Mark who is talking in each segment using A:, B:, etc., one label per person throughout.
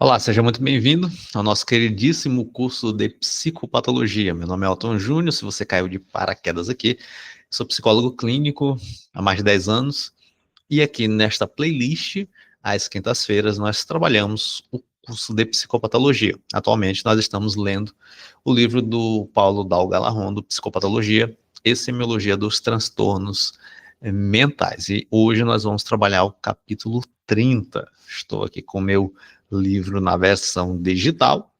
A: Olá, seja muito bem-vindo ao nosso queridíssimo curso de psicopatologia. Meu nome é Elton Júnior, se você caiu de paraquedas aqui, sou psicólogo clínico há mais de 10 anos e aqui nesta playlist, às quintas-feiras, nós trabalhamos o curso de psicopatologia. Atualmente nós estamos lendo o livro do Paulo Dal Galarrondo, Psicopatologia e Semiologia dos Transtornos Mentais. E hoje nós vamos trabalhar o capítulo 30. Estou aqui com o meu livro na versão digital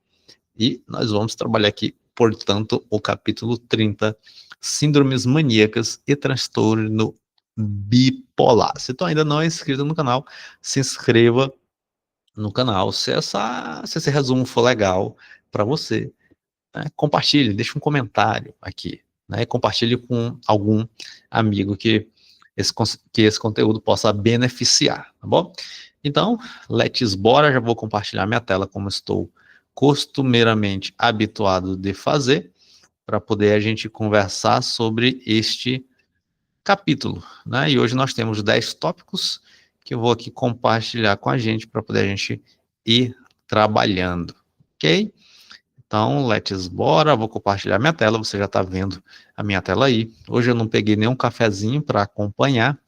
A: e nós vamos trabalhar aqui, portanto, o capítulo 30, Síndromes Maníacas e Transtorno Bipolar. Se tu ainda não é inscrito no canal, se inscreva no canal. Se esse resumo for legal para você, né, compartilhe, deixe um comentário aqui, né, compartilhe com algum amigo que esse conteúdo possa beneficiar, tá bom? Então, let's bora, já vou compartilhar minha tela como estou costumeiramente habituado de fazer, para poder a gente conversar sobre este capítulo, né? E hoje nós temos 10 tópicos que eu vou aqui compartilhar com a gente para poder a gente ir trabalhando, ok? Então, let's bora, vou compartilhar minha tela, você já está vendo a minha tela aí. Hoje eu não peguei nenhum cafezinho para acompanhar,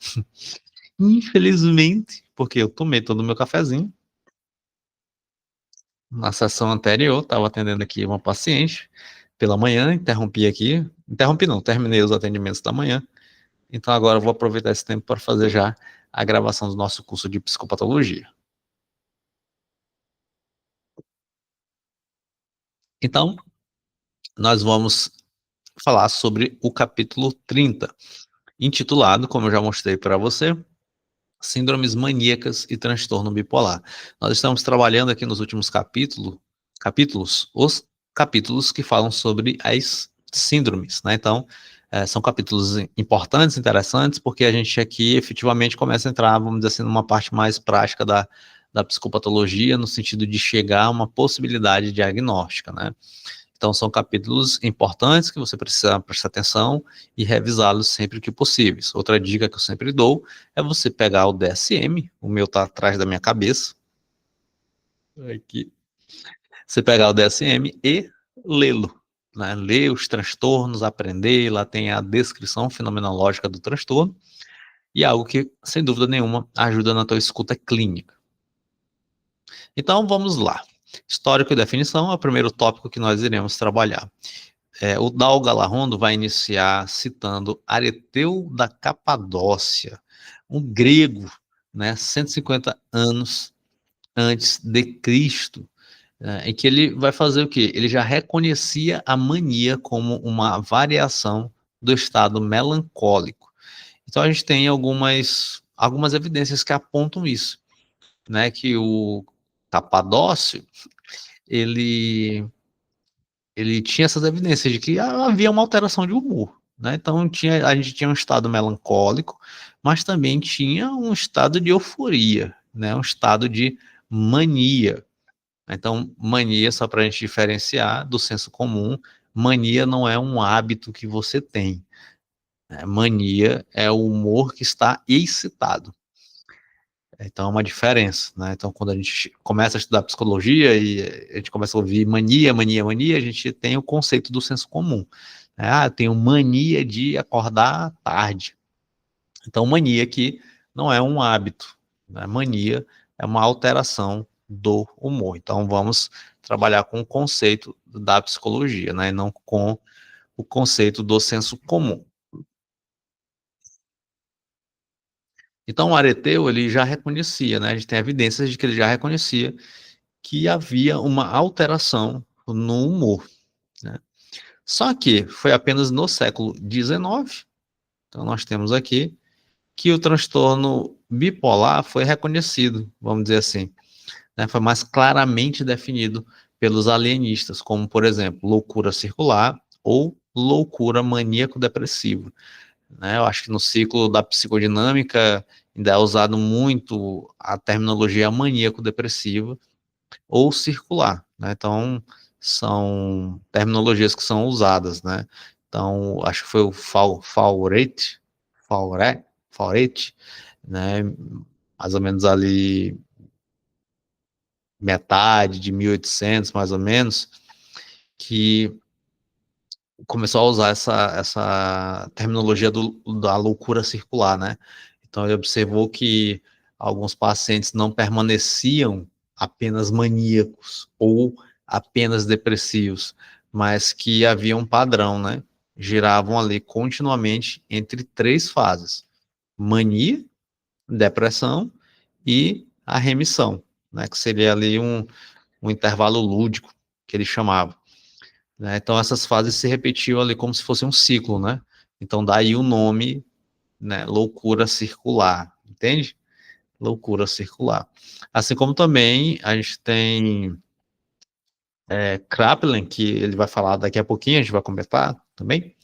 A: infelizmente, porque eu tomei todo o meu cafezinho. Na sessão anterior, estava atendendo aqui uma paciente pela manhã, interrompi não, terminei os atendimentos da manhã, então agora eu vou aproveitar esse tempo para fazer já a gravação do nosso curso de psicopatologia. Então, nós vamos falar sobre o capítulo 30, intitulado, como eu já mostrei para você, Síndromes Maníacas e Transtorno Bipolar. Nós estamos trabalhando aqui nos últimos capítulos, os capítulos que falam sobre as síndromes, né? Então, são capítulos importantes, interessantes, porque a gente aqui efetivamente começa a entrar, vamos dizer assim, numa parte mais prática da psicopatologia, no sentido de chegar a uma possibilidade diagnóstica, né? Então, são capítulos importantes que você precisa prestar atenção e revisá-los sempre que possível. Outra dica que eu sempre dou é você pegar o DSM, o meu está atrás da minha cabeça, aqui. Você pegar o DSM e lê-lo, né? Ler os transtornos, aprender, lá tem a descrição fenomenológica do transtorno, e algo que, sem dúvida nenhuma, ajuda na tua escuta clínica. Então, vamos lá. Histórico e definição é o primeiro tópico que nós iremos trabalhar. O Dal Galarrondo vai iniciar citando Areteu da Capadócia, um grego, né, 150 anos antes de Cristo, em que ele vai fazer o quê? Ele já reconhecia a mania como uma variação do estado melancólico. Então a gente tem algumas evidências que apontam isso, né, que o Capadócio, ele ele tinha essas evidências de que havia uma alteração de humor, né? Então a gente tinha um estado melancólico, mas também tinha um estado de euforia, né? Um estado de mania. Então, mania, só para a gente diferenciar do senso comum, mania não é um hábito que você tem, né? Mania é o humor que está excitado. Então, é uma diferença, né? Então, quando a gente começa a estudar psicologia e a gente começa a ouvir mania, mania, mania, a gente tem o conceito do senso comum. Eu tenho mania de acordar tarde. Então, mania aqui não é um hábito, né? Mania é uma alteração do humor. Então, vamos trabalhar com o conceito da psicologia, né? E não com o conceito do senso comum. Então, o Areteu, ele já reconhecia, né? A gente tem evidências de que ele já reconhecia que havia uma alteração no humor, né? Só que foi apenas no século XIX, então nós temos aqui, que o transtorno bipolar foi reconhecido, vamos dizer assim, né? Foi mais claramente definido pelos alienistas, como, por exemplo, loucura circular ou loucura maníaco-depressiva, né? Eu acho que no ciclo da psicodinâmica ainda é usado muito a terminologia maníaco-depressiva, ou circular, né? Então, são terminologias que são usadas, né? Então, acho que foi o Fauret, né? Mais ou menos ali metade de 1800, mais ou menos, que começou a usar essa terminologia da loucura circular, né? Então ele observou que alguns pacientes não permaneciam apenas maníacos ou apenas depressivos, mas que havia um padrão, né? Giravam ali continuamente entre três fases: mania, depressão e a remissão, né? Que seria ali um intervalo lúdico que ele chamava. Né? Então essas fases se repetiam ali como se fosse um ciclo, né? Então daí o nome, né, loucura circular, entende? Loucura circular. Assim como também a gente tem Kraepelin, que ele vai falar daqui a pouquinho, a gente vai comentar também.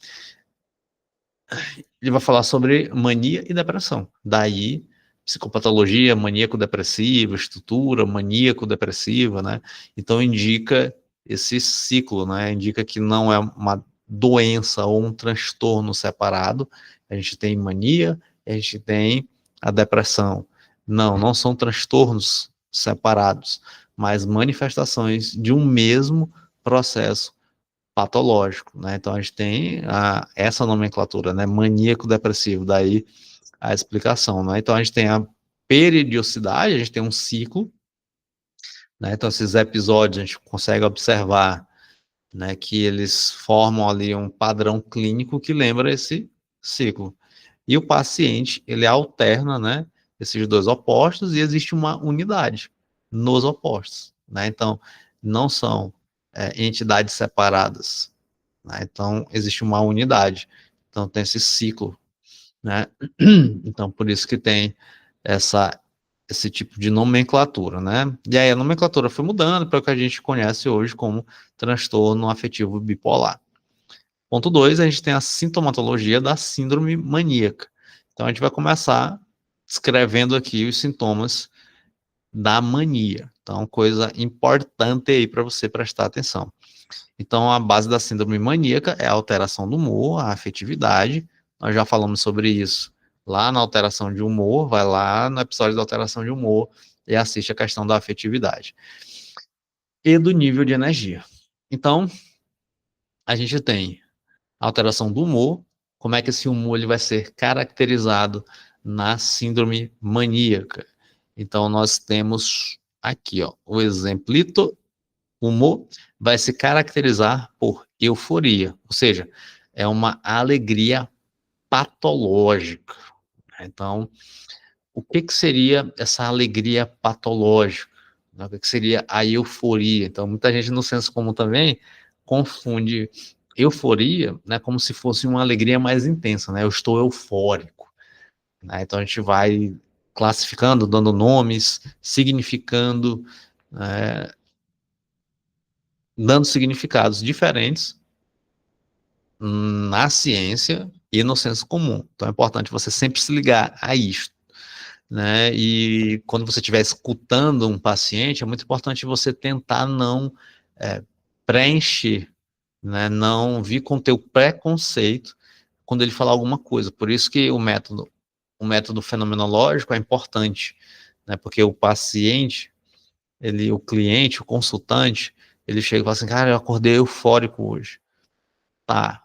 A: Ele vai falar sobre mania e depressão. Daí, psicopatologia, maníaco-depressiva, estrutura maníaco-depressiva, né? Então indica esse ciclo, né? Indica que não é uma doença ou um transtorno separado. A gente tem mania, a gente tem a depressão. Não são transtornos separados, mas manifestações de um mesmo processo patológico, né? Então a gente tem essa nomenclatura, né? Maníaco depressivo, daí a explicação, né? Então a gente tem a periodicidade, a gente tem um ciclo, né? Então esses episódios a gente consegue observar, né, que eles formam ali um padrão clínico que lembra esse ciclo. E o paciente, ele alterna, né, esses dois opostos e existe uma unidade nos opostos, né? Então não são entidades separadas, né? Então existe uma unidade. Então tem esse ciclo, né? Então por isso que tem essa esse tipo de nomenclatura, né? E aí a nomenclatura foi mudando para o que a gente conhece hoje como transtorno afetivo bipolar. Ponto 2, a gente tem a sintomatologia da síndrome maníaca. Então a gente vai começar descrevendo aqui os sintomas da mania. Então, coisa importante aí para você prestar atenção. Então, a base da síndrome maníaca é a alteração do humor, a afetividade. Nós já falamos sobre isso lá na alteração de humor, vai lá no episódio da alteração de humor e assiste a questão da afetividade. E do nível de energia. Então, a gente tem a alteração do humor, como é que esse humor ele vai ser caracterizado na síndrome maníaca. Então, nós temos aqui, ó, o exemplito. O humor vai se caracterizar por euforia, ou seja, é uma alegria patológica. Então, o que que seria essa alegria patológica? O que que seria a euforia? Então, muita gente no senso comum também confunde euforia, né, como se fosse uma alegria mais intensa, né? Eu estou eufórico, né? Então a gente vai classificando, dando nomes, significando, né, dando significados diferentes na ciência e no senso comum. Então é importante você sempre se ligar a isto, né? E quando você estiver escutando um paciente, é muito importante você tentar não preencher, né? Não vir com teu preconceito quando ele falar alguma coisa. Por isso que o método fenomenológico é importante, né? Porque o paciente, o cliente, o consultante, ele chega e fala assim, cara, eu acordei eufórico hoje. Tá.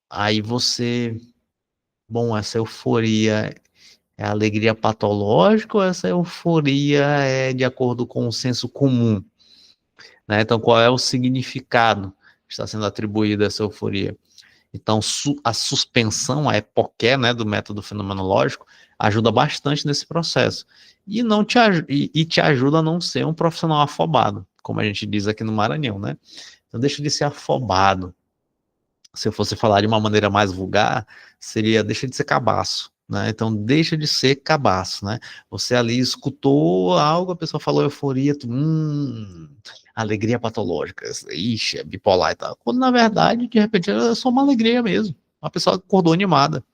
A: Aí você, bom, essa euforia é alegria patológica ou essa euforia é de acordo com o senso comum? Né? Então, qual é o significado que está sendo atribuído a essa euforia? Então, a suspensão, a epoqué, né, do método fenomenológico, ajuda bastante nesse processo. E, não te, e te ajuda a não ser um profissional afobado, como a gente diz aqui no Maranhão, né? Então, deixa de ser afobado. Se eu fosse falar de uma maneira mais vulgar, seria deixa de ser cabaço, né? Então deixa de ser cabaço, né? Você ali escutou algo, a pessoa falou euforia, alegria patológica, ixi, é bipolar e tal. Quando na verdade, de repente, é só uma alegria mesmo. Uma pessoa acordou animada.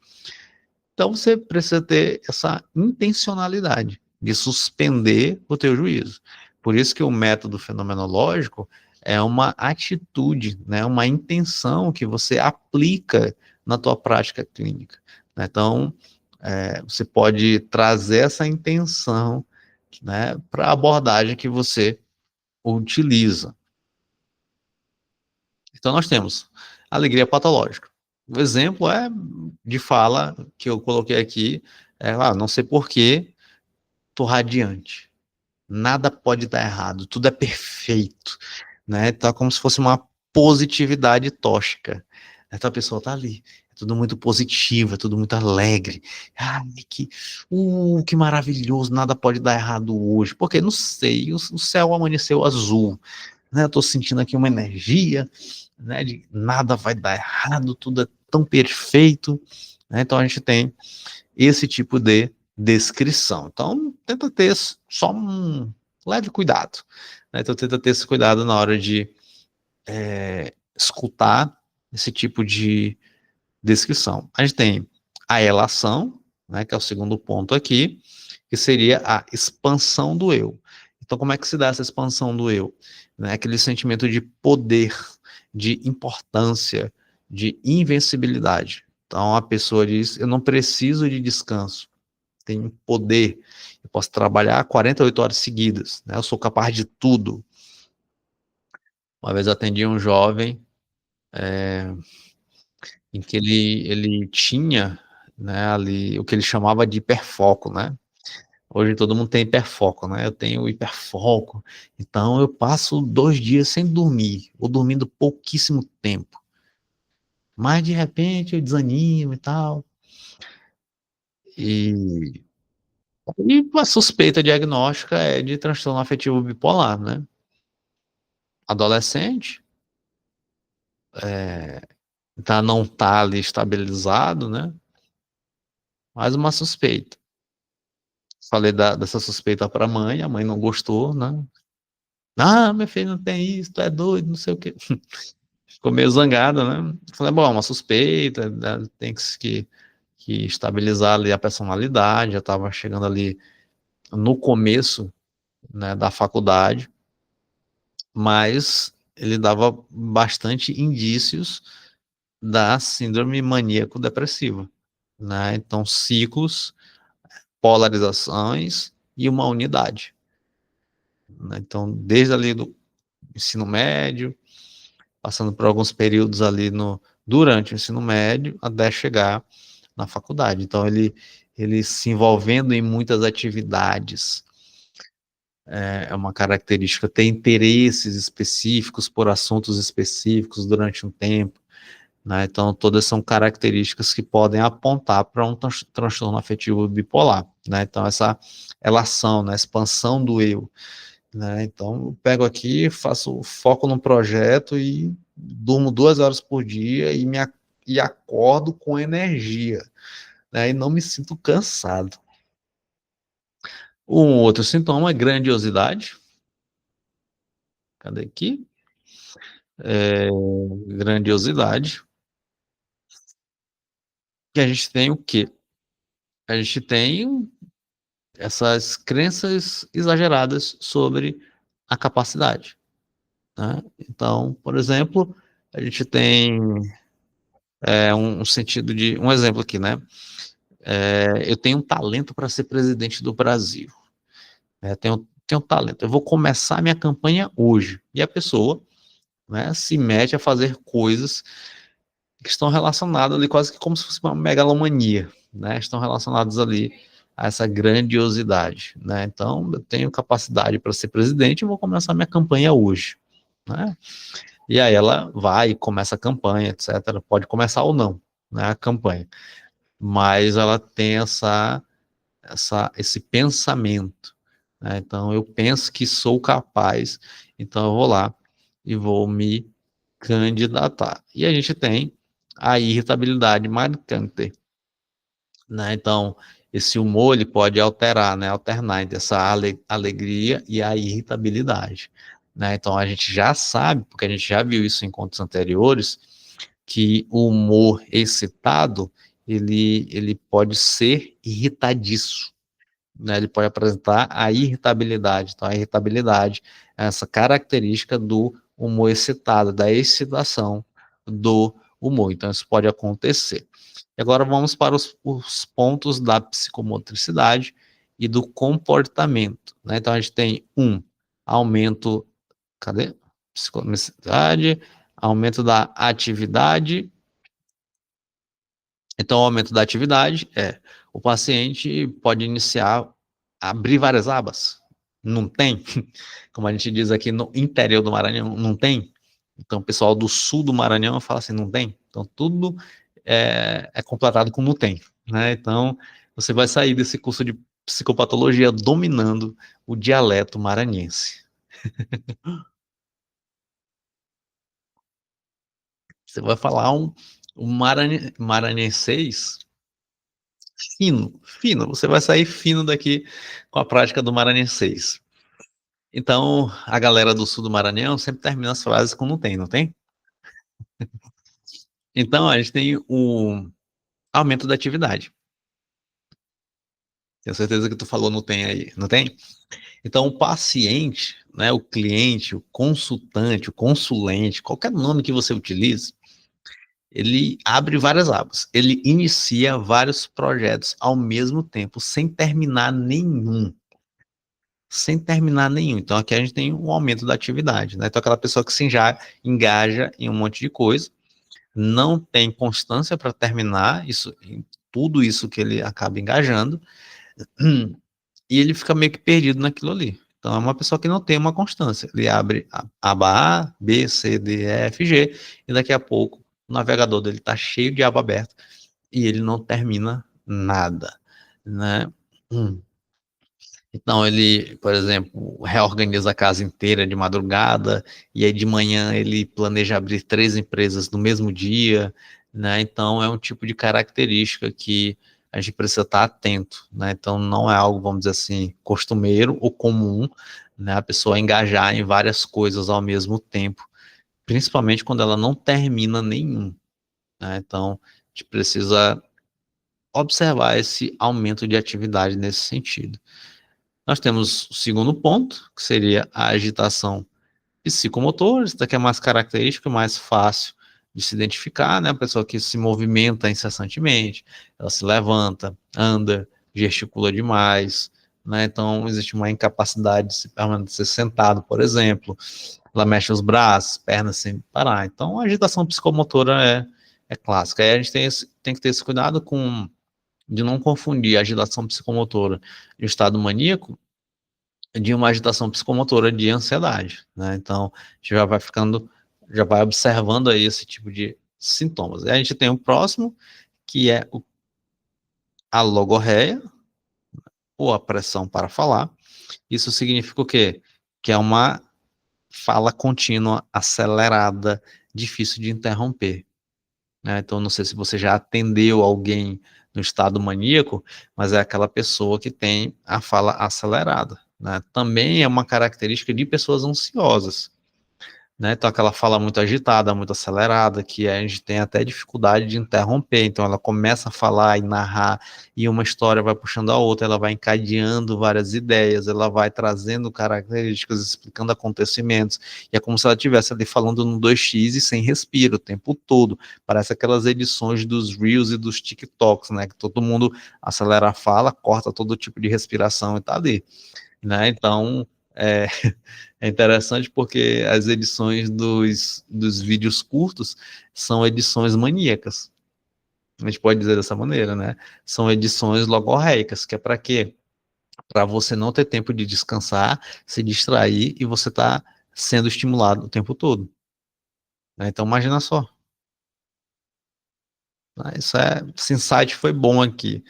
A: Então você precisa ter essa intencionalidade de suspender o teu juízo. Por isso que o método fenomenológico é uma atitude, né, uma intenção que você aplica na tua prática clínica. Né? Então, você pode trazer essa intenção, né, para a abordagem que você utiliza. Então, nós temos alegria patológica. O exemplo de fala que eu coloquei aqui, não sei porquê, tô radiante. Nada pode dar errado, tudo é perfeito, né? Tá como se fosse uma positividade tóxica. Então a pessoa tá ali, é tudo muito positivo, é tudo muito alegre. Ai, que maravilhoso, nada pode dar errado hoje. Porque não sei, o céu amanheceu azul, né? Eu tô sentindo aqui uma energia, né? De nada vai dar errado, tudo é tão perfeito, né? Então a gente tem esse tipo de descrição. Então, tenta ter só um leve cuidado. Né? Então, tenta ter esse cuidado na hora de escutar esse tipo de descrição. A gente tem a elação, né, que é o segundo ponto aqui, que seria a expansão do eu. Então, como é que se dá essa expansão do eu? Né, aquele sentimento de poder, de importância, de invencibilidade. Então, a pessoa diz, eu não preciso de descanso, tenho poder, eu posso trabalhar 48 horas seguidas, né? Eu sou capaz de tudo. Uma vez eu atendi um jovem em que ele tinha, né, ali o que ele chamava de hiperfoco, né? Hoje todo mundo tem hiperfoco, né? Eu tenho hiperfoco, então eu passo 2 dias sem dormir, ou dormindo pouquíssimo tempo. Mas de repente eu desanimo e tal. E, e a suspeita diagnóstica é de transtorno afetivo bipolar, né? Adolescente, não tá ali estabilizado, né? Mais uma suspeita. Falei dessa suspeita para a mãe não gostou, né? Ah, meu filho não tem isso, tu é doido, não sei o quê. Ficou meio zangada, né? Falei, bom, uma suspeita, né? Tem que estabilizar ali a personalidade, já estava chegando ali no começo, né, da faculdade, mas ele dava bastante indícios da síndrome maníaco-depressiva, né? Então, ciclos, polarizações e uma unidade, né? Então, desde ali do ensino médio, passando por alguns períodos ali durante o ensino médio, até chegar na faculdade. Então, ele se envolvendo em muitas atividades, é uma característica, ter interesses específicos por assuntos específicos durante um tempo, né? Então, todas são características que podem apontar para um transtorno afetivo bipolar, né? Então, essa relação, né, expansão do eu, né? Então, eu pego aqui, faço foco no projeto e durmo 2 horas por dia e acordo com energia, né? E não me sinto cansado. Um outro sintoma é grandiosidade. Cadê aqui? Grandiosidade. Que a gente tem o quê? A gente tem essas crenças exageradas sobre a capacidade, né? Então, por exemplo, a gente tem um sentido de um exemplo aqui, né? Eu tenho um talento para ser presidente do Brasil, né? Tenho talento. Eu vou começar minha campanha hoje e a pessoa, né, se mete a fazer coisas que estão relacionadas ali quase que como se fosse uma megalomania, né? Estão relacionados ali a essa grandiosidade, né? Então, eu tenho capacidade para ser presidente, eu vou começar minha campanha hoje, né? E aí ela vai e começa a campanha, etc. Pode começar ou não, né, a campanha, mas ela tem esse pensamento, né? Então, eu penso que sou capaz, então eu vou lá e vou me candidatar. E a gente tem a irritabilidade marcante, né? Então, esse humor ele pode alterar, né? Alternar entre essa alegria e a irritabilidade, né? Então, a gente já sabe, porque a gente já viu isso em contos anteriores, que o humor excitado, ele pode ser irritadiço, né? Ele pode apresentar a irritabilidade. Então, a irritabilidade é essa característica do humor excitado, da excitação do humor. Então, isso pode acontecer. E agora vamos para os pontos da psicomotricidade e do comportamento, né? Então, a gente tem aumento Cadê? Psicomotricidade, aumento da atividade. Então, o aumento da atividade o paciente pode iniciar, abrir várias abas. Não tem, como a gente diz aqui no interior do Maranhão, não tem. Então, o pessoal do sul do Maranhão fala assim, não tem. Então, tudo é completado com não tem, né? Então, você vai sair desse curso de psicopatologia dominando o dialeto maranhense. Você vai falar um maranhenses fino, fino. Você vai sair fino daqui com a prática do maranhenses. Então, a galera do sul do Maranhão sempre termina as frases com não tem, não tem? Então, a gente tem o aumento da atividade. Tenho certeza que tu falou não tem aí, não tem? Então, o paciente, né, o cliente, o consultante, o consulente, qualquer nome que você utilize, ele abre várias abas. Ele inicia vários projetos ao mesmo tempo, sem terminar nenhum. Sem terminar nenhum. Então, aqui a gente tem um aumento da atividade, né? Então, aquela pessoa que se já engaja em um monte de coisa, não tem constância para terminar isso, tudo isso que ele acaba engajando, e ele fica meio que perdido naquilo ali. Então, é uma pessoa que não tem uma constância. Ele abre a aba A, B, C, D, E, F, G, e daqui a pouco o navegador dele está cheio de aba aberta e ele não termina nada, né? Então, ele, por exemplo, reorganiza a casa inteira de madrugada, e aí de manhã ele planeja abrir 3 empresas no mesmo dia, né? Então, é um tipo de característica que a gente precisa estar atento, né? Então, não é algo, vamos dizer assim, costumeiro ou comum, né? A pessoa engajar em várias coisas ao mesmo tempo, principalmente quando ela não termina nenhum, né? Então, a gente precisa observar esse aumento de atividade nesse sentido. Nós temos o segundo ponto, que seria a agitação psicomotora. Isso daqui é mais característico, mais fácil de se identificar, né? A pessoa que se movimenta incessantemente, ela se levanta, anda, gesticula demais, né? Então, existe uma incapacidade de se permanecer sentado, por exemplo. Ela mexe os braços, pernas sem parar. Então, a agitação psicomotora é clássica. Aí a gente tem que ter esse cuidado de não confundir a agitação psicomotora e o estado maníaco de uma agitação psicomotora de ansiedade, né? Então, a gente já vai ficando, já vai observando aí esse tipo de sintomas. E a gente tem o próximo, que é a logorreia, ou a pressão para falar. Isso significa o quê? Que é uma fala contínua, acelerada, difícil de interromper, né? Então, não sei se você já atendeu alguém no estado maníaco, mas é aquela pessoa que tem a fala acelerada, né? Também é uma característica de pessoas ansiosas, né? Então, aquela fala muito agitada, muito acelerada, que a gente tem até dificuldade de interromper. Então, ela começa a falar e narrar, e uma história vai puxando a outra, ela vai encadeando várias ideias, ela vai trazendo características, explicando acontecimentos, e é como se ela estivesse ali falando no 2x e sem respiro o tempo todo. Parece aquelas edições dos Reels e dos TikToks, né? Que todo mundo acelera a fala, corta todo tipo de respiração e tá ali, né? Então, é, é interessante porque as edições dos vídeos curtos são edições maníacas. A gente pode dizer dessa maneira, né? São edições logorreicas, que é para quê? Para você não ter tempo de descansar, se distrair e você tá sendo estimulado o tempo todo, né? Então imagina só, né? Esse insight foi bom aqui,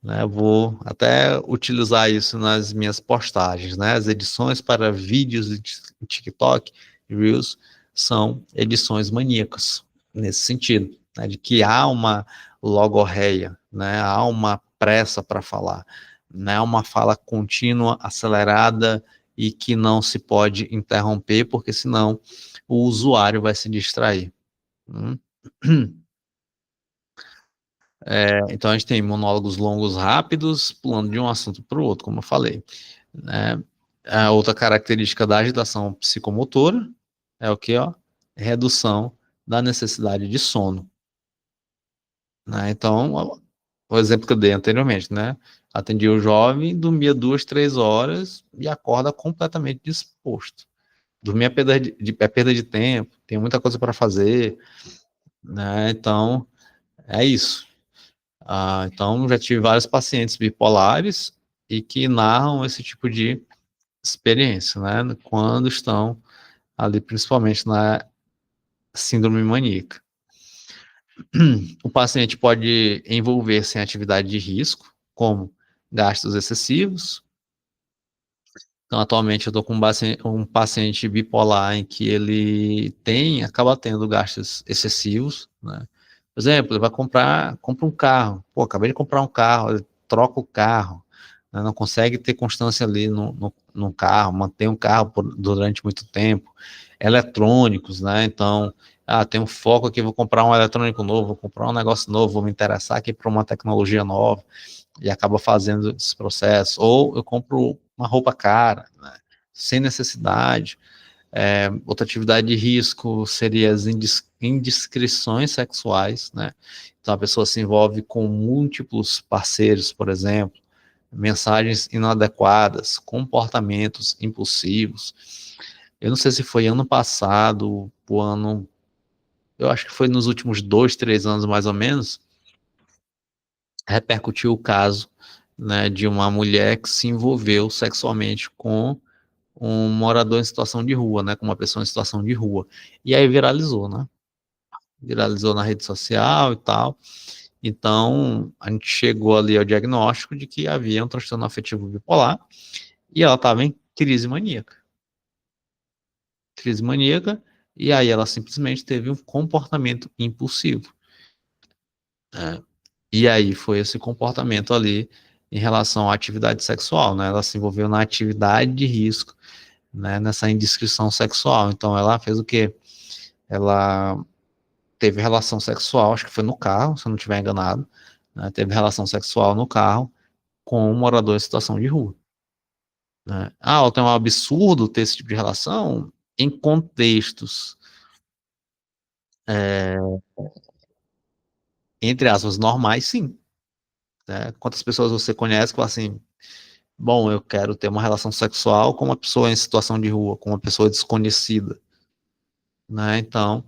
A: né? Eu vou até utilizar isso nas minhas postagens, né? As edições para vídeos de TikTok, Reels, são edições maníacas, nesse sentido, né? De que há uma logorreia, né? Há uma pressa para falar, né? Uma fala contínua, acelerada e que não se pode interromper, porque senão o usuário vai se distrair. Hum? Então a gente tem monólogos longos rápidos, pulando de um assunto para o outro, como eu falei, né? A outra característica da agitação psicomotora é o que, ó? Redução da necessidade de sono, né? Então, o exemplo que eu dei anteriormente, né? Atendi o jovem, dormia 2, 3 horas e acorda completamente disposto. Dormir é perda de tempo, tem muita coisa para fazer, né? Então, é isso. Então, já tive vários pacientes bipolares e que narram esse tipo de experiência, né? Quando estão ali, principalmente na síndrome maníaca. O paciente pode envolver-se em atividade de risco, como gastos excessivos. Então, atualmente, eu estou com um paciente bipolar em que ele acaba tendo gastos excessivos, né? Por exemplo, ele vai compra um carro. Pô, acabei de comprar um carro, ele troca o carro, né? Não consegue ter constância ali no carro, manter um carro durante muito tempo. Eletrônicos, né? Então, tem um foco aqui, vou comprar um eletrônico novo, vou comprar um negócio novo, vou me interessar aqui por uma tecnologia nova e acaba fazendo esse processo. Ou eu compro uma roupa cara, né, sem necessidade. Outra atividade de risco seria as indiscrições sexuais, né? Então a pessoa se envolve com múltiplos parceiros, por exemplo, mensagens inadequadas, comportamentos impulsivos. Eu não sei se foi ano passado, o ano, eu acho que foi nos últimos 2, 3 anos mais ou menos, repercutiu o caso, né, de uma mulher que se envolveu sexualmente com um morador em situação de rua, né, com uma pessoa em situação de rua. E aí viralizou, né? Viralizou na rede social e tal. Então, a gente chegou ali ao diagnóstico de que havia um transtorno afetivo bipolar e ela estava em crise maníaca. Crise maníaca, e aí ela simplesmente teve um comportamento impulsivo. Né? E aí foi esse comportamento ali em relação à atividade sexual, né? Ela se envolveu na atividade de risco, né? Nessa indiscrição sexual. Então ela fez o quê? Ela teve relação sexual, acho que foi no carro, se eu não estiver enganado, né? Teve relação sexual no carro com um morador em situação de rua. Né? Então é um absurdo ter esse tipo de relação em contextos, é, entre aspas, normais, sim. Né? Quantas pessoas você conhece que falam assim, bom, eu quero ter uma relação sexual com uma pessoa em situação de rua, com uma pessoa desconhecida, né? Então,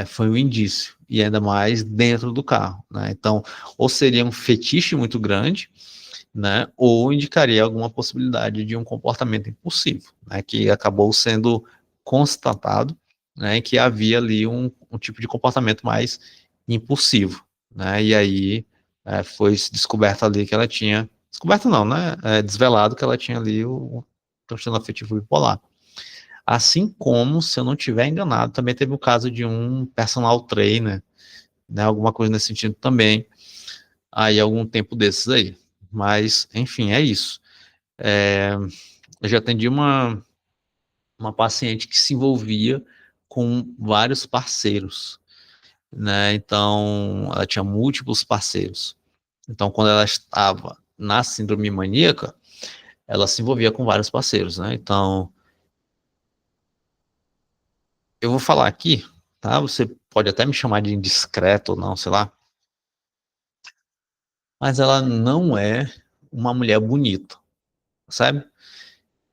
A: foi um indício, e ainda mais dentro do carro, né? Então, ou seria um fetiche muito grande, né? Ou indicaria alguma possibilidade de um comportamento impulsivo, né? Que acabou sendo constatado, né? Que havia ali um tipo de comportamento mais impulsivo, né? E aí foi descoberto ali que ela tinha, descoberto não, né? Desvelado que ela tinha ali o transtorno afetivo bipolar. Assim como, se eu não estiver enganado, também teve o caso de um personal trainer, né? Alguma coisa nesse sentido também, aí algum tempo desses aí. Mas, enfim, é isso. Eu já atendi uma paciente que se envolvia com vários parceiros, né? Então, ela tinha múltiplos parceiros. Então, quando ela estava na síndrome maníaca, ela se envolvia com vários parceiros, né? Então, eu vou falar aqui, tá? Você pode até me chamar de indiscreto ou não, sei lá, mas ela não é uma mulher bonita, sabe?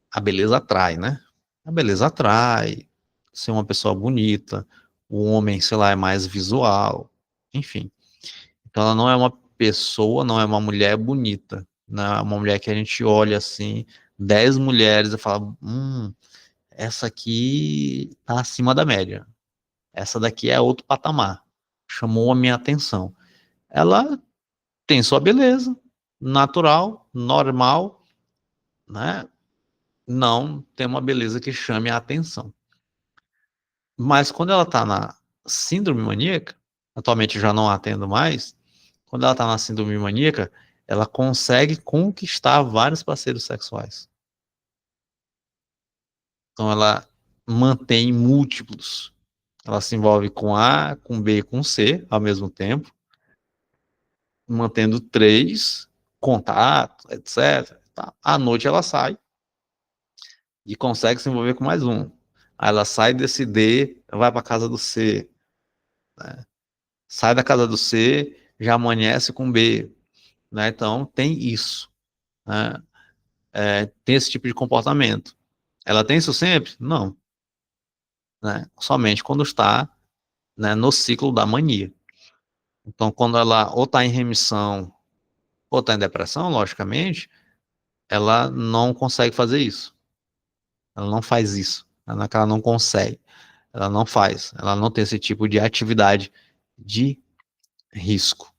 A: A beleza atrai, né? A beleza atrai, ser uma pessoa bonita, o homem, sei lá, é mais visual, enfim. Então ela não é uma pessoa, não é uma mulher bonita, né? É uma mulher que a gente olha assim, 10 mulheres e fala, essa aqui tá acima da média, essa daqui é outro patamar, chamou a minha atenção. Ela tem sua beleza, natural, normal, né? Não tem uma beleza que chame a atenção. Mas quando ela está na síndrome maníaca, atualmente já não a atendo mais, quando ela está na síndrome maníaca, ela consegue conquistar vários parceiros sexuais. Então ela mantém múltiplos. Ela se envolve com A, com B e com C ao mesmo tempo, mantendo 3 contatos, etc. Tá? À noite ela sai e consegue se envolver com mais um. Aí ela sai desse D, vai para casa do C, né? Sai da casa do C, já amanhece com B, né? Então tem isso, né? Tem esse tipo de comportamento. Ela tem isso sempre? Não. né? Somente quando está, né, no ciclo da mania. Então, quando ela ou está em remissão ou está em depressão, logicamente, ela não consegue fazer isso. Ela não faz isso. Não é que ela não consegue. Ela não faz. Ela não tem esse tipo de atividade de risco.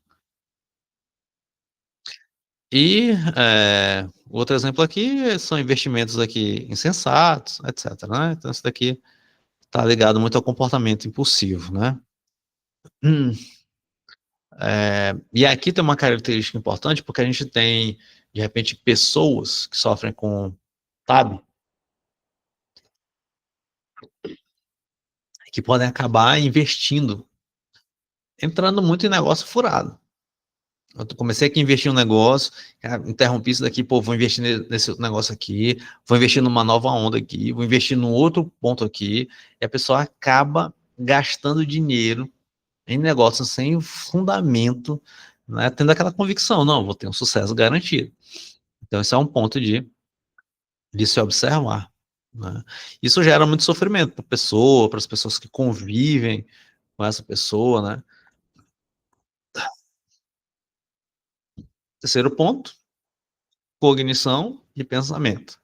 A: E outro exemplo aqui são investimentos aqui insensatos, etc. Né? Então, isso daqui está ligado muito ao comportamento impulsivo, né? Hum, e aqui tem uma característica importante, porque a gente tem, de repente, pessoas que sofrem com TAB, que podem acabar investindo, entrando muito em negócio furado. Eu comecei aqui a investir em um negócio, interrompi isso daqui, pô, vou investir nesse outro negócio aqui, vou investir numa nova onda aqui, vou investir num outro ponto aqui, e a pessoa acaba gastando dinheiro em negócios sem fundamento, né, tendo aquela convicção, não, vou ter um sucesso garantido. Então, esse é um ponto de se observar. Né? Isso gera muito sofrimento para a pessoa, para as pessoas que convivem com essa pessoa, né? Terceiro ponto, cognição e pensamento.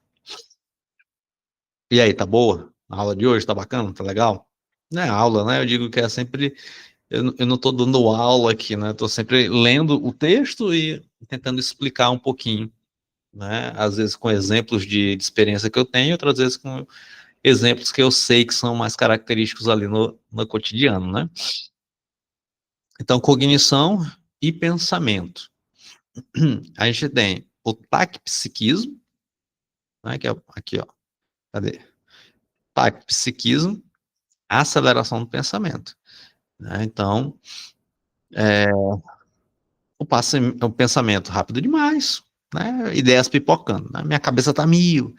A: E aí, tá boa? A aula de hoje tá bacana? Tá legal? Não é aula, né? Eu digo que é sempre. Eu não tô dando aula aqui, né? Eu tô sempre lendo o texto e tentando explicar um pouquinho, né? Às vezes com exemplos de experiência que eu tenho, outras vezes com exemplos que eu sei que são mais característicos ali no cotidiano, né? Então, cognição e pensamento. A gente tem o taquipsiquismo, né? Que é aqui, ó. Cadê? Taquipsiquismo, aceleração do pensamento. Né? Então, o pensamento rápido demais, né? Ideias pipocando, né? Minha cabeça tá mil,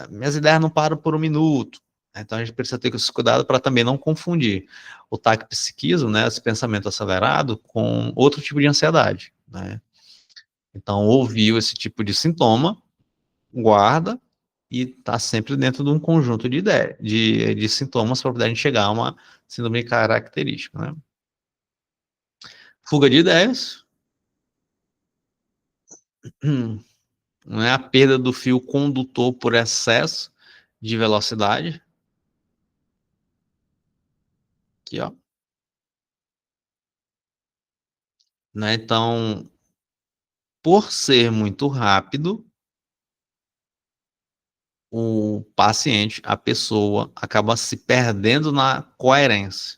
A: minhas ideias não param por um minuto. Então a gente precisa ter esse cuidado para também não confundir o taquipsiquismo, né, esse pensamento acelerado, com outro tipo de ansiedade, né? Então ouviu esse tipo de sintoma, guarda e está sempre dentro de um conjunto de ideias, de sintomas para poder a gente chegar a uma síndrome característica, né? Fuga de ideias, não é a perda do fio condutor por excesso de velocidade. Aqui, ó. Né? Então, por ser muito rápido, o paciente, a pessoa, acaba se perdendo na coerência.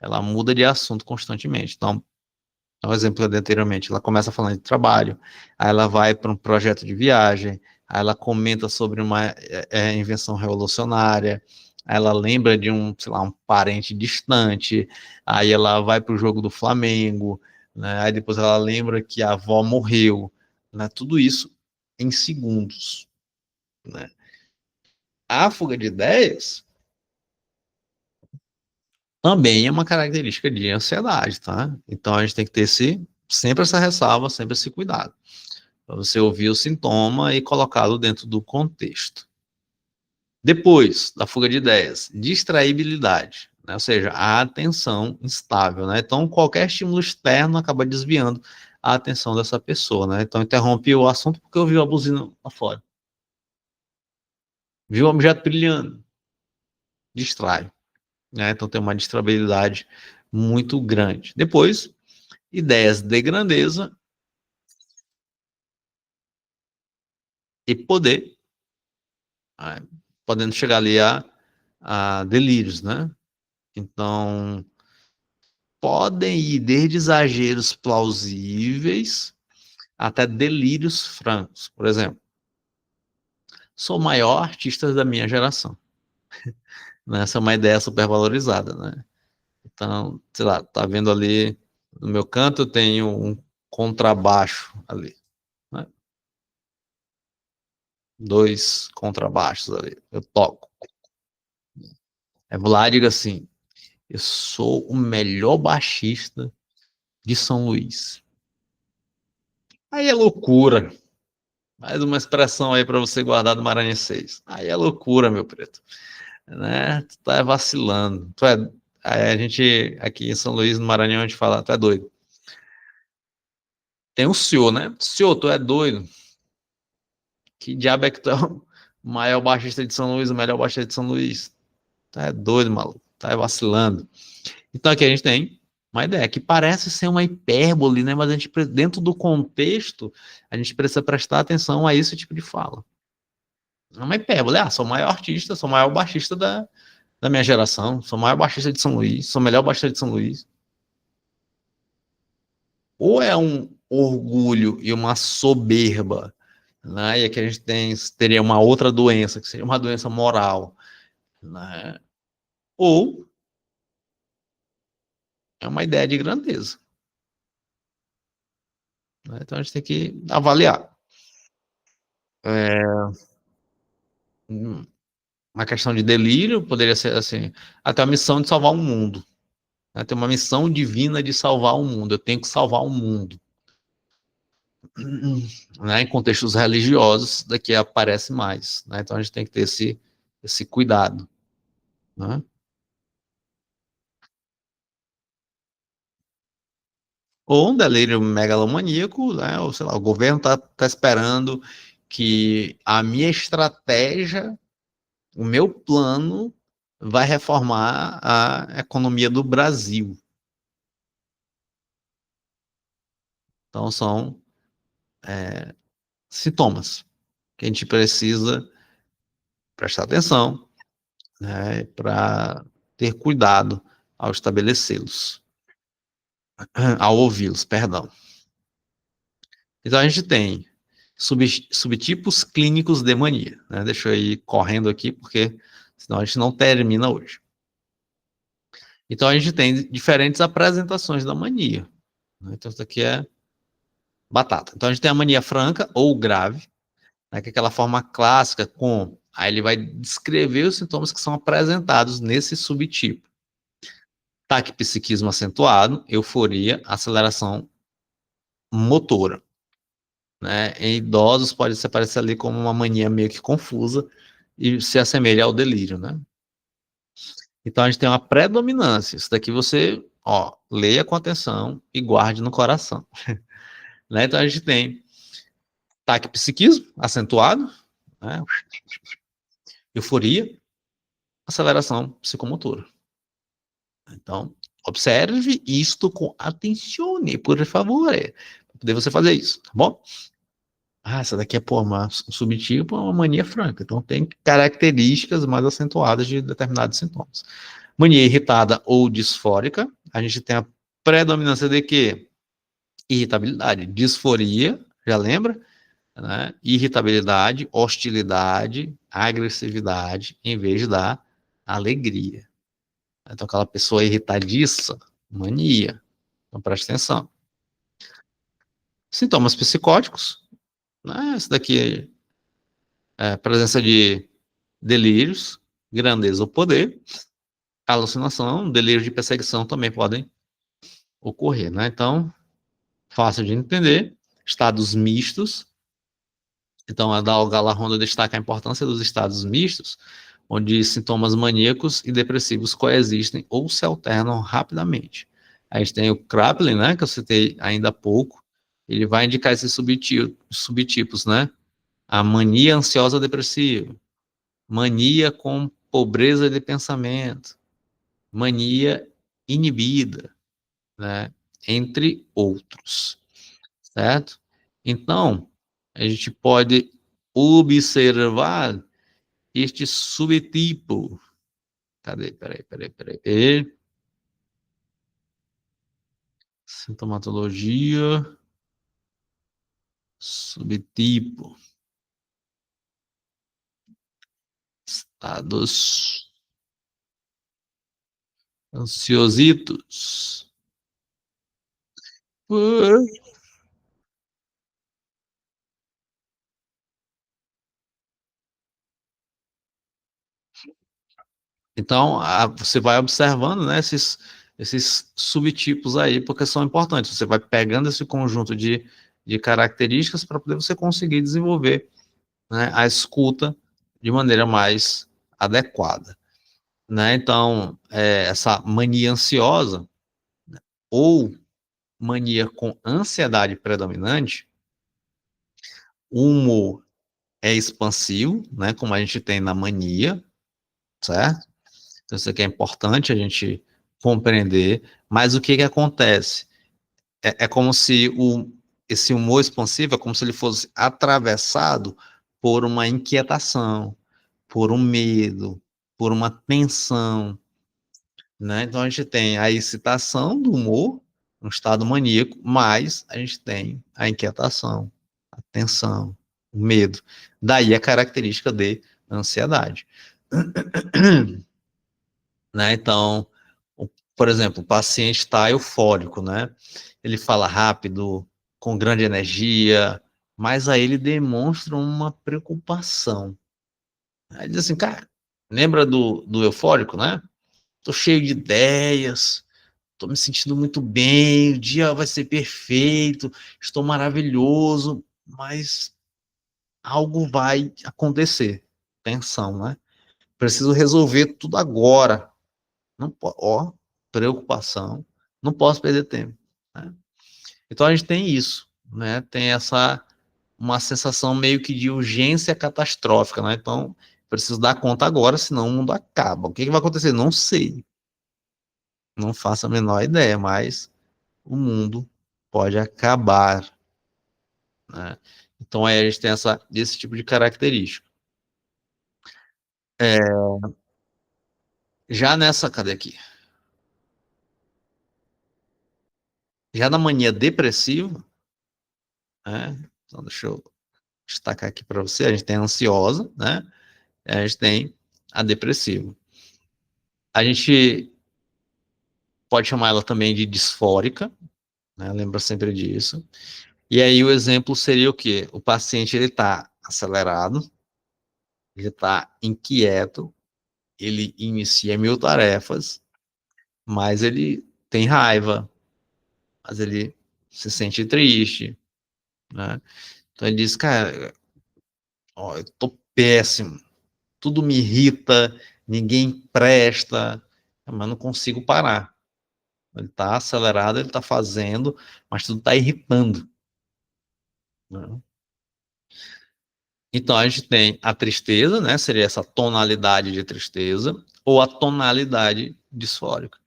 A: Ela muda de assunto constantemente. Então, um exemplo anteriormente, ela começa falando de trabalho, aí ela vai para um projeto de viagem, aí ela comenta sobre uma invenção revolucionária, aí ela lembra de um, sei lá, um parente distante, aí ela vai para o jogo do Flamengo, né? Aí depois ela lembra que a avó morreu, né? Tudo isso em segundos, né? A fuga de ideias também é uma característica de ansiedade, tá? Então a gente tem que ter sempre essa ressalva, sempre esse cuidado. Para você ouvir o sintoma e colocá-lo dentro do contexto. Depois da fuga de ideias, distraibilidade, né? Ou seja, a atenção instável. Né? Então, qualquer estímulo externo acaba desviando a atenção dessa pessoa. Né? Então, interrompe o assunto porque ouviu a buzina lá fora. Viu o objeto brilhando, distrai. Né? Então, tem uma distraibilidade muito grande. Depois, ideias de grandeza e poder, né? Podendo chegar ali a delírios, né? Então, podem ir desde exageros plausíveis até delírios francos. Por exemplo, sou o maior artista da minha geração. Né? Essa é uma ideia supervalorizada, né? Então, sei lá, tá vendo ali no meu canto, eu tenho um contrabaixo ali, né? Dois contrabaixos ali, eu toco. É vou lá e digo assim, eu sou o melhor baixista de São Luís. Aí é loucura. Mais uma expressão aí para você guardar do Maranhenses. Aí é loucura, meu preto. né? Tu tá vacilando. Aí a gente, aqui em São Luís, no Maranhão, a gente fala, tu é doido. Tem o senhor, né? Senhor, tu é doido. Que diabo é que tu é o maior baixista de São Luís, o melhor baixista de São Luís? Tu é doido, maluco. Tá vacilando. Então aqui a gente tem uma ideia que parece ser uma hipérbole, né? Mas a gente, dentro do contexto, a gente precisa prestar atenção a esse tipo de fala. Não é uma hipérbole. Ah, sou o maior artista, sou o maior baixista da minha geração, sou o maior baixista de São Luís, sou o melhor baixista de São Luís. Ou é um orgulho e uma soberba, né? E aqui a gente teria uma outra doença, que seria uma doença moral, né? Ou é uma ideia de grandeza, né? Então a gente tem que avaliar. É, uma questão de delírio poderia ser assim, até a missão de salvar o mundo, né? Tem uma missão divina de salvar o mundo, eu tenho que salvar o mundo. Né, em contextos religiosos, daqui aparece mais. Né? Então a gente tem que ter esse cuidado. Né? Ou um delírio megalomaníaco, né? Ou sei lá, o governo está esperando que a minha estratégia, o meu plano, vai reformar a economia do Brasil. Então são sintomas que a gente precisa prestar atenção, né? Para ter cuidado ao estabelecê-los. Ao ouvi-los, perdão. Então a gente tem subtipos clínicos de mania, né? Deixa eu ir correndo aqui, porque senão a gente não termina hoje. Então a gente tem diferentes apresentações da mania. Né? Então isso aqui é batata. Então a gente tem a mania franca ou grave, né? Que é aquela forma clássica com... Aí ele vai descrever os sintomas que são apresentados nesse subtipo. Taquipsiquismo acentuado, euforia, aceleração motora. Né? Em idosos pode se aparecer ali como uma mania meio que confusa e se assemelha ao delírio, né? Então a gente tem uma predominância. Isso daqui você, ó, leia com atenção e guarde no coração. Né? Então a gente tem taquipsiquismo acentuado, né? Euforia, aceleração psicomotora. Então, observe isto com atenção, por favor, para poder você fazer isso, tá bom? Ah, essa daqui é, pô, um subtipo, uma mania franca. Então, tem características mais acentuadas de determinados sintomas. Mania irritada ou disfórica, a gente tem a predominância de quê? Irritabilidade. Disforia, já lembra? Né? Irritabilidade, hostilidade, agressividade, em vez da alegria. Então, aquela pessoa irritadiça, mania. Então, preste atenção. Sintomas psicóticos, né? Esse daqui é presença de delírios, grandeza ou poder, alucinação, delírios de perseguição também podem ocorrer, né? Então, fácil de entender, estados mistos. Então, a Dal Galarronda destaca a importância dos estados mistos, onde sintomas maníacos e depressivos coexistem ou se alternam rapidamente. A gente tem o Kraepelin, né, que eu citei ainda há pouco, ele vai indicar esses subtipos, né? A mania ansiosa depressiva, mania com pobreza de pensamento, mania inibida, né? Entre outros, certo? Então, a gente pode observar este subtipo. Cadê? Peraí. Sintomatologia, subtipo, estados ansiositos. Então, você vai observando, né, esses subtipos aí, porque são importantes. Você vai pegando esse conjunto de características para poder você conseguir desenvolver, né, a escuta de maneira mais adequada. né? Então, essa mania ansiosa ou mania com ansiedade predominante, o humor é expansivo, né? Como a gente tem na mania, certo? Então, isso aqui é importante a gente compreender. Mas o que que acontece? É como se esse humor expansivo é como se ele fosse atravessado por uma inquietação, por um medo, por uma tensão, né? Então a gente tem a excitação do humor, um estado maníaco, mas a gente tem a inquietação, a tensão, o medo. Daí a característica de ansiedade. Né? Então, por exemplo, o paciente está eufórico, né? Ele fala rápido, com grande energia, mas aí ele demonstra uma preocupação. Aí diz assim, cara, lembra do eufórico, né? Tô cheio de ideias, tô me sentindo muito bem, o dia vai ser perfeito, estou maravilhoso, mas algo vai acontecer. Tensão, né? Preciso resolver tudo agora. Não ó, preocupação, não posso perder tempo. Né? Então a gente tem isso, né? Tem uma sensação meio que de urgência catastrófica, né? Então preciso dar conta agora, senão o mundo acaba. O que, que vai acontecer? Não sei, não faço a menor ideia, mas o mundo pode acabar, né? Então aí a gente tem esse tipo de característica. É, já nessa, cadê aqui? Já na mania depressiva, né? Então deixa eu destacar aqui para você, a gente tem a ansiosa, né? A gente tem a depressiva. A gente pode chamar ela também de disfórica, né? Lembra sempre disso. E aí o exemplo seria o quê? O paciente ele está acelerado, ele está inquieto, ele inicia mil tarefas, mas ele tem raiva, mas ele se sente triste, né? Então ele diz, cara, ó, eu tô péssimo, tudo me irrita, ninguém presta, mas não consigo parar. Ele está acelerado, ele está fazendo, mas tudo está irritando. Né? Então a gente tem a tristeza, né? Seria essa tonalidade de tristeza, ou a tonalidade disfórica.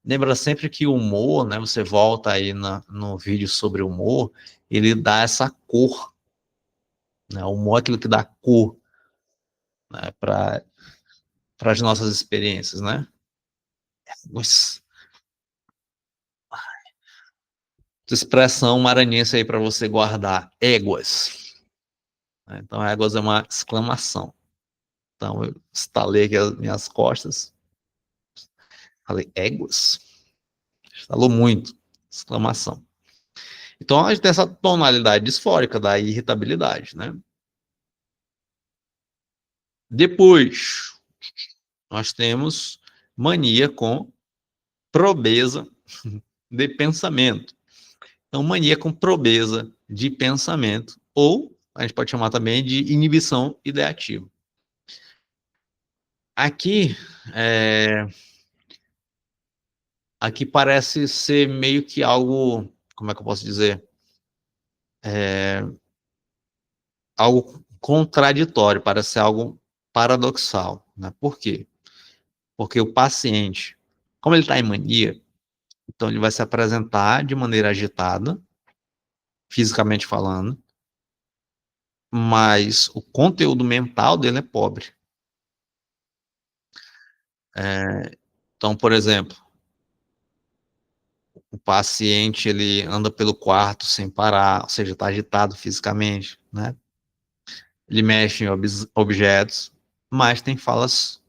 A: Lembra sempre que o humor, né? Você volta aí no vídeo sobre humor, ele dá essa cor. Né? O humor é aquilo que dá cor, né? Para as nossas experiências, né? Essa expressão maranhense aí para você guardar, éguas. Então, éguas é uma exclamação. Então, eu estalei aqui as minhas costas, falei, éguas? Estalou muito, exclamação. Então, a gente tem essa tonalidade disfórica da irritabilidade, né? Depois, nós temos mania com probeza de pensamento. Então, mania com probeza de pensamento, ou a gente pode chamar também de inibição ideativa. Aqui, aqui parece ser meio que algo, como é que eu posso dizer? Algo contraditório, parece ser algo paradoxal. Né? Por quê? Porque o paciente, como ele está em mania, então ele vai se apresentar de maneira agitada, fisicamente falando, mas o conteúdo mental dele é pobre. Então, por exemplo, o paciente ele anda pelo quarto sem parar, ou seja, está agitado fisicamente, né? Ele mexe em objetos, mas tem falas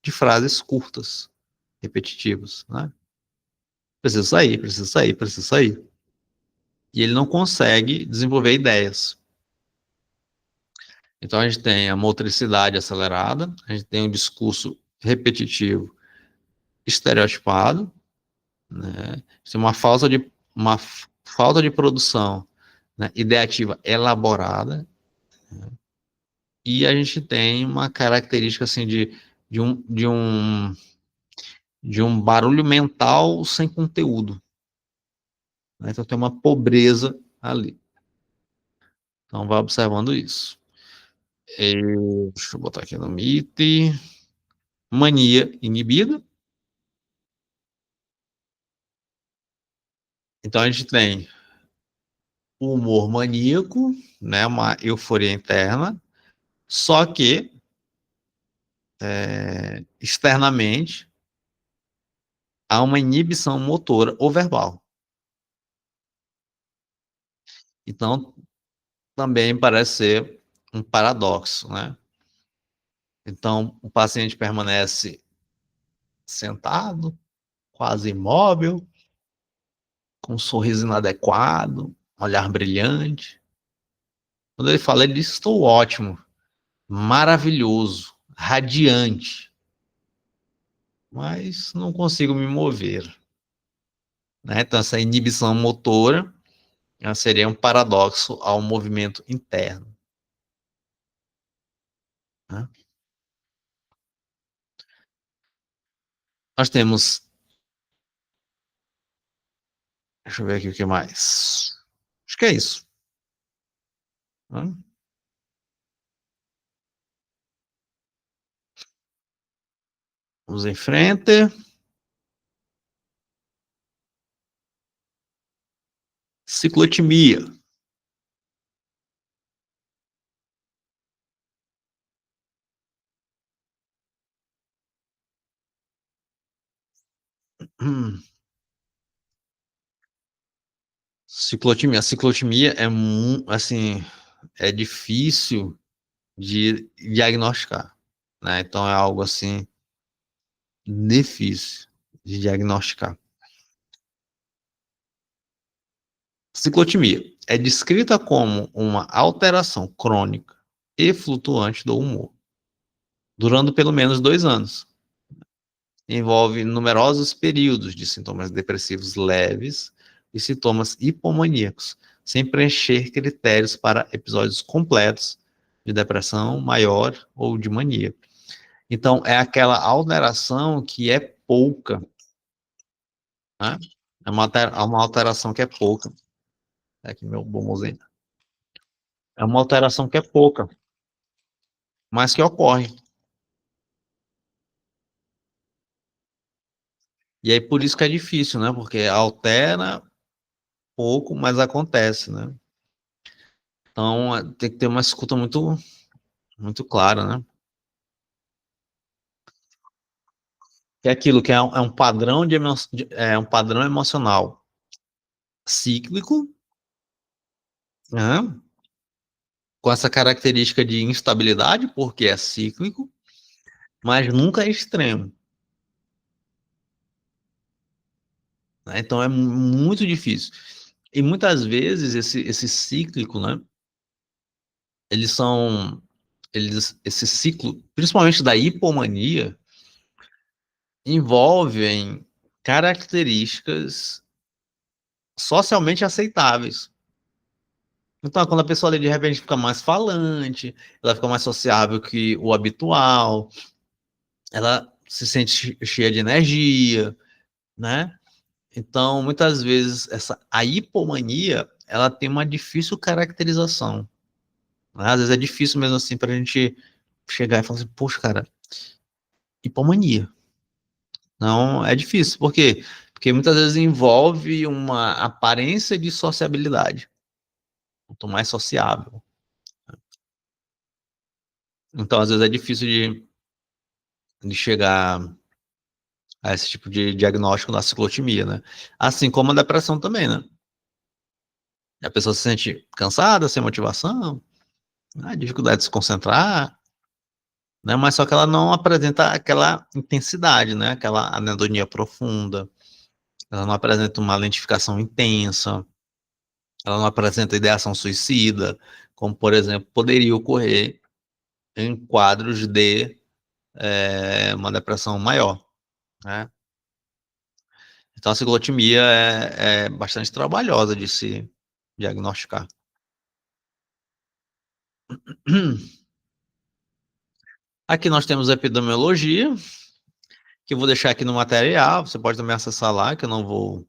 A: de frases curtas, repetitivas, né? Preciso sair, preciso sair, preciso sair. E ele não consegue desenvolver ideias. Então a gente tem a motricidade acelerada, a gente tem um discurso repetitivo estereotipado, né? Tem uma falta de produção, né, ideativa elaborada, né? E a gente tem uma característica assim de de um barulho mental sem conteúdo. Né? Então tem uma pobreza ali. Então vai observando isso. Deixa eu botar aqui no Meet. Mania inibida. Então a gente tem o humor maníaco, né, uma euforia interna, só que externamente há uma inibição motora ou verbal. Então também parece ser um paradoxo, né? Então o paciente permanece sentado, quase imóvel, com um sorriso inadequado, olhar brilhante. Quando ele fala, ele diz: estou ótimo, maravilhoso, radiante, mas não consigo me mover. Né? Então, essa inibição motora seria um paradoxo ao movimento interno. Né? Nós temos. Deixa eu ver aqui o que mais. Acho que é isso. Né? Vamos em frente. Ciclotimia. Ciclotimia. A ciclotimia é assim, é difícil de diagnosticar, né? Então é algo assim difícil de diagnosticar. Ciclotimia é descrita como uma alteração crônica e flutuante do humor, durando pelo menos 2 anos. Envolve numerosos períodos de sintomas depressivos leves e sintomas hipomaníacos, sem preencher critérios para episódios completos de depressão maior ou de mania. Então, é aquela alteração que é pouca, né? É uma alteração que é pouca. É aqui meu bombozinho. É uma alteração que é pouca, mas que ocorre. E aí por isso que é difícil, né? Porque altera pouco, mas acontece, né? Então tem que ter uma escuta muito clara, né? Que é aquilo que é um padrão é um padrão emocional cíclico, né? Com essa característica de instabilidade, porque é cíclico, mas nunca é extremo. Né? Então é muito difícil. E muitas vezes esse cíclico, né? Eles são, esse ciclo, principalmente da hipomania, envolvem características socialmente aceitáveis. Então, quando a pessoa ali, de repente fica mais falante, ela fica mais sociável que o habitual, ela se sente cheia de energia, né? Então, muitas vezes, a hipomania, ela tem uma difícil caracterização. Né? Às vezes é difícil mesmo assim para a gente chegar e falar assim, poxa, cara, hipomania. Não, é difícil. Por quê? Porque muitas vezes envolve uma aparência de sociabilidade. Quanto mais sociável. Então, às vezes é difícil de chegar a esse tipo de diagnóstico da ciclotimia, né? Assim como a depressão também, né? A pessoa se sente cansada, sem motivação, né? Dificuldade de se concentrar, né? Mas só que ela não apresenta aquela intensidade, né? Aquela anedonia profunda, ela não apresenta uma lentificação intensa, ela não apresenta ideação suicida, como, por exemplo, poderia ocorrer em quadros de uma depressão maior, né? Então, a ciclotimia é bastante trabalhosa de se diagnosticar. Aqui nós temos a epidemiologia, que eu vou deixar aqui no material, você pode também acessar lá, que eu não vou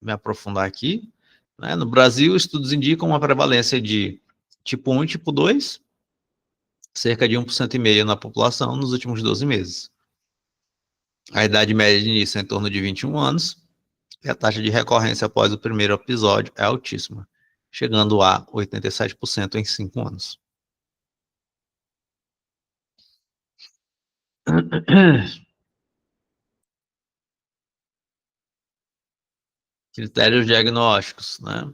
A: me aprofundar aqui. Né? No Brasil, estudos indicam uma prevalência de tipo 1 e tipo 2, cerca de 1,5% na população nos últimos 12 meses. A idade média de início é em torno de 21 anos, e a taxa de recorrência após o primeiro episódio é altíssima, chegando a 87% em 5 anos. Critérios diagnósticos, né?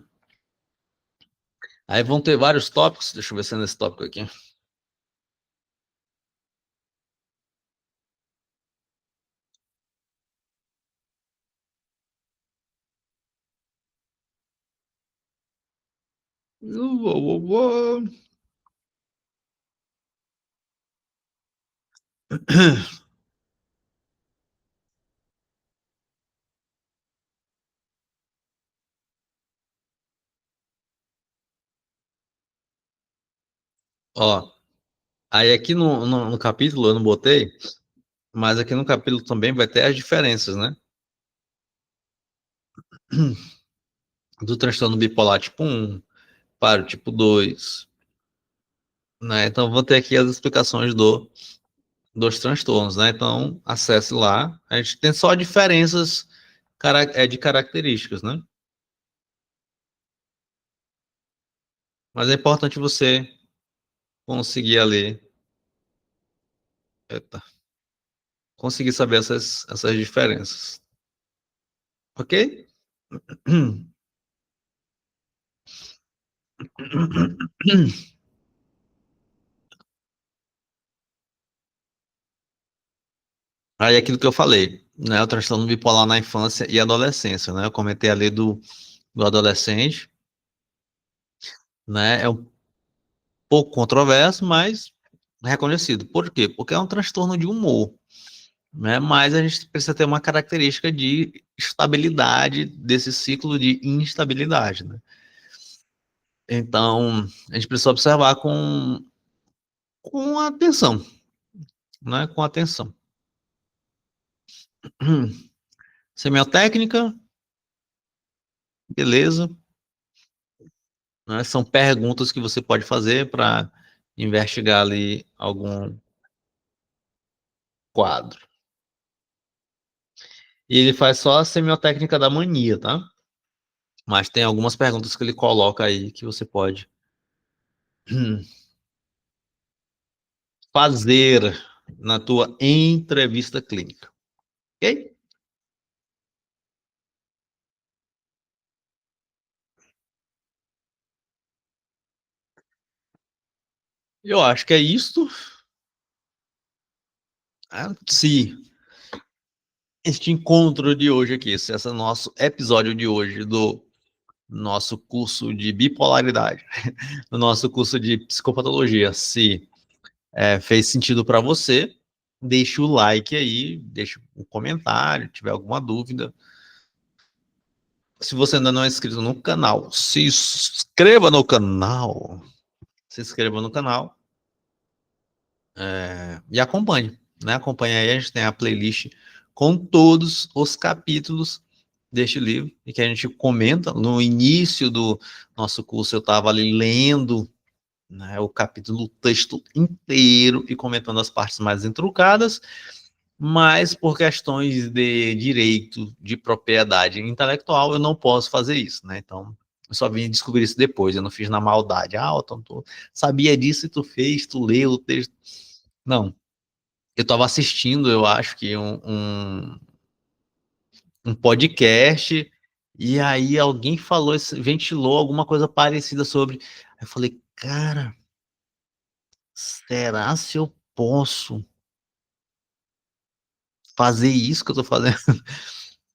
A: Aí vão ter vários tópicos, deixa eu ver se é nesse tópico aqui. Ó, aí aqui no capítulo eu não botei, mas aqui no capítulo também vai ter as diferenças, né? Do transtorno bipolar tipo 1 para o tipo 2, né? Então vou ter aqui as explicações dos transtornos, né? Então acesse lá. A gente tem só diferenças de características, né? Mas é importante você conseguir ali, eita, conseguir saber essas diferenças. Ok? Aí aquilo que eu falei, né? O transtorno bipolar na infância e adolescência, né? Eu comentei ali do adolescente, né? É um pouco controverso, mas reconhecido. Por quê? Porque é um transtorno de humor, né? Mas a gente precisa ter uma característica de estabilidade desse ciclo de instabilidade, né? Então, a gente precisa observar com atenção, né? Com atenção. Semiotécnica, beleza. Né? São perguntas que você pode fazer para investigar ali algum quadro. E ele faz só a semiotécnica da mania, tá? Mas tem algumas perguntas que ele coloca aí que você pode fazer na tua entrevista clínica, ok? Eu acho que é isso. Se este encontro de hoje aqui, esse é o nosso episódio de hoje do nosso curso de bipolaridade, do nosso curso de psicopatologia, se fez sentido para você, deixa o like aí, deixa um comentário, tiver alguma dúvida. Se você ainda não é inscrito no canal, se inscreva no canal. Se inscreva no canal e acompanhe. Né? Acompanhe aí, a gente tem a playlist com todos os capítulos deste livro e que a gente comenta. No início do nosso curso, eu estava ali lendo, né, o capítulo, o texto inteiro e comentando as partes mais intrucadas, mas por questões de direito de propriedade intelectual, eu não posso fazer isso, né? Então, eu só vim descobrir isso depois, eu não fiz na maldade. Então, tu sabia disso e tu fez, tu leu o texto. Não, eu estava assistindo, eu acho que um podcast, e aí alguém falou, ventilou alguma coisa parecida sobre. Aí eu falei, cara, será se eu posso fazer isso que eu tô fazendo?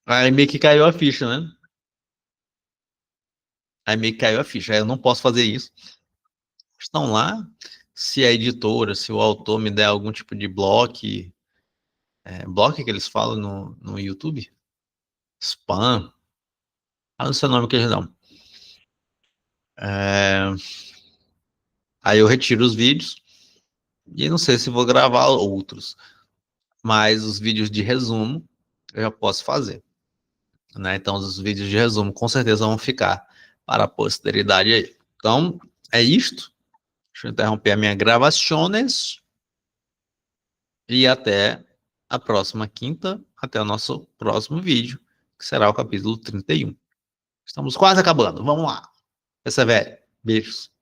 A: Aí meio que caiu a ficha, né? Aí meio que caiu a ficha. Aí eu não posso fazer isso. Estão lá. Se a editora, se o autor me der algum tipo de bloco, bloco que eles falam no YouTube, spam, não sei o nome que eles dão. Aí eu retiro os vídeos E não sei se vou gravar outros, mas os vídeos de resumo eu já posso fazer, né? Então os vídeos de resumo com certeza vão ficar para a posteridade aí. Então é isto. Deixa eu interromper a minha gravações e até a próxima quinta, até o nosso próximo vídeo, que será o capítulo 31. Estamos quase acabando. Vamos lá. Persevere. Beijos.